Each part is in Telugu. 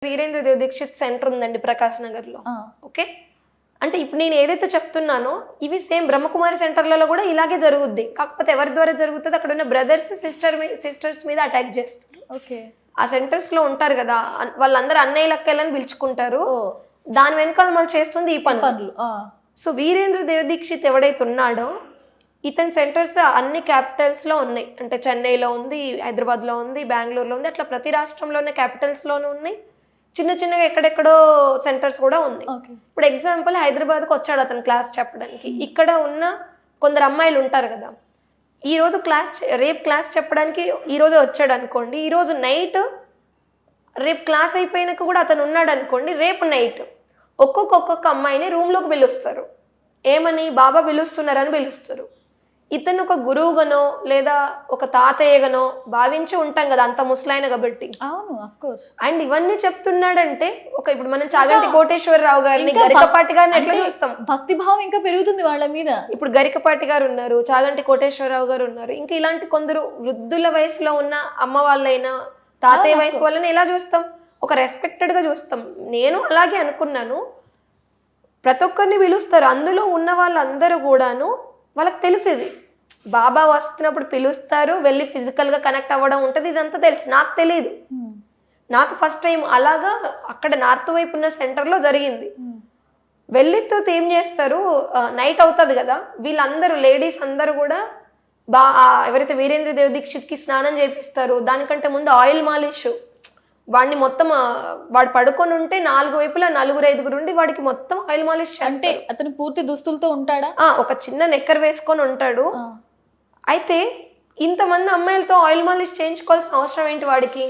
వీరేంద్ర దేవ్ దీక్షిత్ సెంటర్ ఉందండి ప్రకాశ్ నగర్ లో. ఓకే, అంటే ఇప్పుడు నేను ఏదైతే చెప్తున్నానో ఇవి సేమ్ బ్రహ్మకుమారి సెంటర్లలో కూడా ఇలాగే జరుగుద్ది. కాకపోతే ఎవరి ద్వారా జరుగుతుంది, అక్కడ ఉన్న బ్రదర్స్ సిస్టర్స్ మీద అటాక్ చేస్తారు. ఓకే, ఆ సెంటర్స్ లో ఉంటారు కదా, వాళ్ళందరూ అన్నయ్య లెక్కలని పిలుచుకుంటారు. దాని వెనకాల మనం చేస్తుంది ఈ పనులు. సో వీరేంద్ర దేవ్ దీక్షిత్ ఎవడైతే ఉన్నాడో ఇతని సెంటర్స్ అన్ని క్యాపిటల్స్ లో ఉన్నాయి. అంటే చెన్నైలో ఉంది, హైదరాబాద్ లో ఉంది, బెంగళూరులో ఉంది, అట్లా ప్రతి రాష్ట్రంలోనే క్యాపిటల్స్ లోనే ఉన్నాయి. చిన్న చిన్నగా ఎక్కడెక్కడో సెంటర్స్ కూడా ఉంది. ఇప్పుడు ఎగ్జాంపుల్ హైదరాబాద్కి వచ్చాడు అతను క్లాస్ చెప్పడానికి. ఇక్కడ ఉన్న కొందరు అమ్మాయిలు ఉంటారు కదా, ఈ రోజు రేపు క్లాస్ చెప్పడానికి ఈ రోజు వచ్చాడు అనుకోండి, ఈ రోజు నైట్ రేపు క్లాస్ అయిపోయినాక కూడా అతను ఉన్నాడు అనుకోండి, రేపు నైట్ ఒక్కొక్క అమ్మాయిని రూమ్లోకి పిలుస్తారు. ఏమని, బాబా పిలుస్తున్నారని పిలుస్తారు. ఇతను ఒక గురువుగానో లేదా ఒక తాతయ్యగానో భావించి ఉంటాం కదా, అంత ముసలాయన కాబట్టి. అవును, ఆఫ్ కోర్స్. అండ్ ఇవన్నీ చెప్తున్నాడంటే ఇప్పుడు మనం చాగంటి కోటేశ్వరరావు గారిని, గరికపాటి గారిని ఎట్లా చూస్తాం, భక్తి భావం ఇంకా పెరుగుతుంది వాళ్ళ మీద. ఇప్పుడు గరికపాటి గారు ఉన్నారు, చాగంటి కోటేశ్వరరావు గారు ఉన్నారు, ఇంకా ఇలాంటి కొందరు వృద్ధుల వయసులో ఉన్న అమ్మ వాళ్ళైనా తాతయ్య వయసు వాళ్ళని ఎలా చూస్తాం, ఒక రెస్పెక్టెడ్ గా చూస్తాం. నేను అలాగే అనుకున్నాను. ప్రతి ఒక్కరిని పిలుస్తారు, అందులో ఉన్న వాళ్ళందరూ కూడాను వాళ్ళకి తెలిసేది బాబా వస్తున్నప్పుడు పిలుస్తారు, వెళ్ళి ఫిజికల్ గా కనెక్ట్ అవ్వడం ఉంటుంది, ఇదంతా తెలుసు. నాకు తెలియదు, నాకు ఫస్ట్ టైం అలాగా అక్కడ నార్త్ వైపు ఉన్న సెంటర్లో జరిగింది. వెళ్ళితో ఏం చేస్తారు, నైట్ అవుతుంది కదా, వీళ్ళందరూ లేడీస్ అందరూ కూడా ఎవరైతే వీరేంద్ర దేవ్ దీక్షిత్ కి స్నానం చేపిస్తారు, దానికంటే ముందు ఆయిల్ మాలిష్, వాడిని మొత్తం వాడు పడుకొని ఉంటే 4 వైపులా 4-5 ఉండి వాడికి మొత్తం ఆయిల్ మాలిష్ అంటే అతను పూర్తి దుస్తులతో ఉంటాడా, ఒక చిన్న నెక్కర్ వేసుకొని ఉంటాడు. అయితే ఇంతమంది అమ్మాయిలతో ఆయిల్ మాలిష్ చేయించుకోవాల్సిన అవసరం ఏంటి వాడికి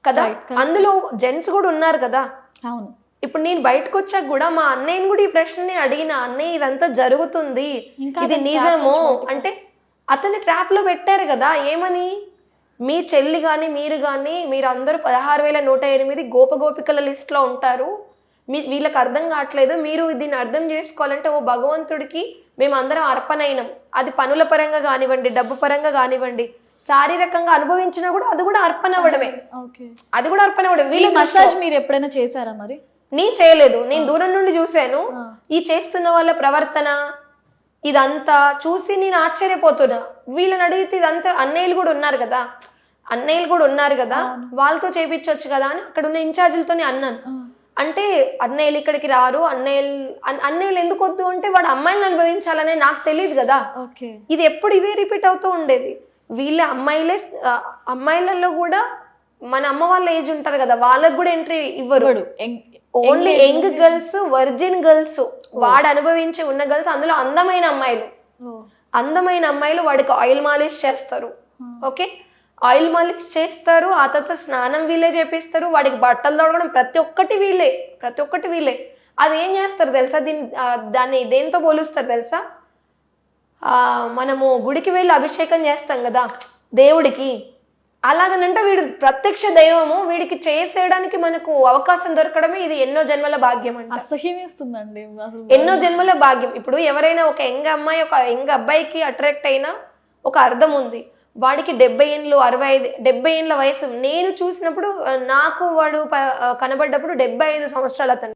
కదా. అందులో జెంట్స్ కూడా ఉన్నారు కదా. అవును, ఇప్పుడు నేను బయటకు వచ్చాక కూడా మా అన్నయ్యని కూడా ఈ ప్రశ్నని అడిగిన, అన్నయ్య ఇదంతా జరుగుతుంది, ఇది నిజమో అంటే అతన్ని ట్రాప్ లో పెట్టారు కదా. ఏమని, మీ చెల్లి కానీ మీరు అందరూ 16,108 గోపికల లిస్ట్ లో ఉంటారు, వీళ్ళకి అర్థం కావట్లేదు, మీరు దీన్ని అర్థం చేసుకోవాలంటే ఓ భగవంతుడికి మేము అందరం అర్పణైనం. అది పనుల పరంగా కానివ్వండి, డబ్బు పరంగా కానివ్వండి, శారీరకంగా అనుభవించినా కూడా అది కూడా అర్పణ అవ్వడమే. అది కూడా అర్పణ అవ్వడం. వీళ్ళ మసాజ్ మీరు ఎప్పుడైనా చేశారా? మరి నేను చేయలేదు, నేను దూరం నుండి చూశాను. ఈ చేస్తున్న వాళ్ళ ప్రవర్తన ఇదంతా చూసి నేను ఆశ్చర్యపోతున్నా. వీళ్ళని అడిగితే ఇదంతా అన్నయ్యలు కూడా ఉన్నారు కదా, వాళ్ళతో చేపించవచ్చు కదా అని అక్కడ ఉన్న ఇన్ఛార్జీలతోనే అన్నాను. అంటే అన్నయ్యలు ఇక్కడికి రారు, అన్నయ్యలు ఎందుకు వద్దు అంటే వాడు అమ్మాయిలను అనుభవించాలనే నాకు తెలియదు కదా. ఇది ఎప్పుడు ఇదే రిపీట్ అవుతూ ఉండేది. వీళ్ళ అమ్మాయిలలో కూడా మన అమ్మ వాళ్ళ ఏజ్ ఉంటారు కదా, వాళ్ళకు కూడా ఎంట్రీ ఇవ్వరు. Only young girls, virgin girls, వాడు అనుభవించి ఉన్న గర్ల్స్, అందులో అందమైన అమ్మాయిలు వాడికి ఆయిల్ మాలిష్ చేస్తారు. ఓకే, ఆయిల్ మాలిష్ చేస్తారు, ఆ తర్వాత స్నానం వీళ్ళే చేపిస్తారు, వాడికి బట్టలు తొడగడం ప్రతి ఒక్కటి వీళ్ళే. అది ఏం చేస్తారు తెలుసా, దాన్ని దేంతో పోలుస్తారు తెలుసా, మనము గుడికి వెళ్ళి అభిషేకం చేస్తాం కదా దేవుడికి, అలాగనంటే వీడు ప్రత్యక్ష దైవము, వీడికి చేసేయడానికి మనకు అవకాశం దొరకడమే ఇది ఎన్నో జన్మల భాగ్యం అంటే. అసహ్యమేస్తుందండి, ఎన్నో జన్మల భాగ్యం. ఇప్పుడు ఎవరైనా ఒక యంగ్ అమ్మాయి ఒక యంగ్ అబ్బాయికి అట్రాక్ట్ అయినా ఒక అర్థం ఉంది. వాడికి 70 ఏళ్ళు 70 ఏళ్ళ వయసు. నేను చూసినప్పుడు నాకు వాడు కనబడ్డప్పుడు 75 సంవత్సరాలు అతను.